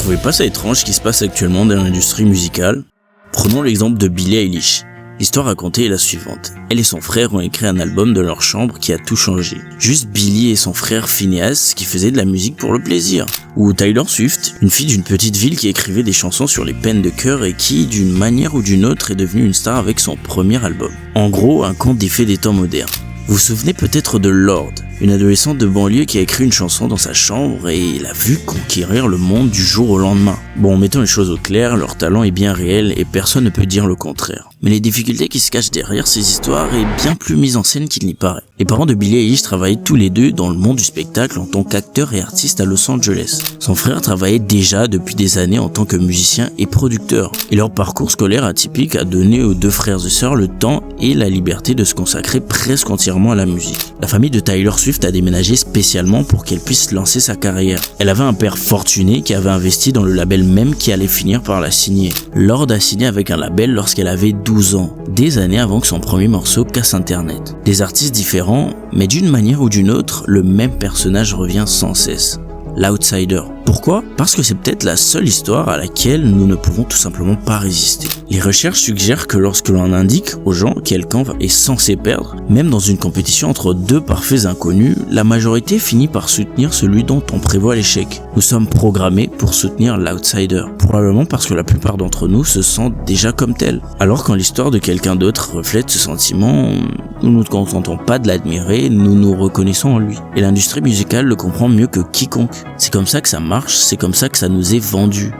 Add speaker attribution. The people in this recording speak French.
Speaker 1: trouvez pas ça étrange ce qui se passe actuellement dans l'industrie musicale? Prenons l'exemple de Billie Eilish. L'histoire racontée est la suivante. Elle et son frère ont écrit un album de leur chambre qui a tout changé. Juste Billie et son frère Phineas qui faisaient de la musique pour le plaisir. Ou Taylor Swift, une fille d'une petite ville qui écrivait des chansons sur les peines de cœur et qui, d'une manière ou d'une autre, est devenue une star avec son premier album. En gros, un conte des faits des temps modernes. Vous vous souvenez peut-être de Lorde, une adolescente de banlieue qui a écrit une chanson dans sa chambre et l'a vue conquérir le monde du jour au lendemain. Bon, mettons les choses au clair, leur talent est bien réel et personne ne peut dire le contraire. Mais les difficultés qui se cachent derrière ces histoires est bien plus mise en scène qu'il n'y paraît. Les parents de Billie Eilish travaillaient tous les deux dans le monde du spectacle en tant qu'acteurs et artistes à Los Angeles. Son frère travaillait déjà depuis des années en tant que musicien et producteur. Et leur parcours scolaire atypique a donné aux deux frères et sœurs le temps et la liberté de se consacrer presque entièrement à la musique. La famille de Taylor Swift a déménagé spécialement pour qu'elle puisse lancer sa carrière. Elle avait un père fortuné qui avait investi dans le label même qui allait finir par la signer. Lorde a signé avec un label lorsqu'elle avait 12 ans, des années avant que son premier morceau casse internet. Des artistes différents, mais d'une manière ou d'une autre, le même personnage revient sans cesse. L'outsider. Pourquoi? Parce que c'est peut-être la seule histoire à laquelle nous ne pouvons tout simplement pas résister. Les recherches suggèrent que lorsque l'on indique aux gens quel camp est censé perdre, même dans une compétition entre deux parfaits inconnus, la majorité finit par soutenir celui dont on prévoit l'échec. Nous sommes programmés pour soutenir l'outsider, probablement parce que la plupart d'entre nous se sentent déjà comme tels. Alors quand l'histoire de quelqu'un d'autre reflète ce sentiment, nous ne nous contentons pas de l'admirer, nous nous reconnaissons en lui. Et l'industrie musicale le comprend mieux que quiconque. C'est comme ça que ça marche, c'est comme ça que ça nous est vendu.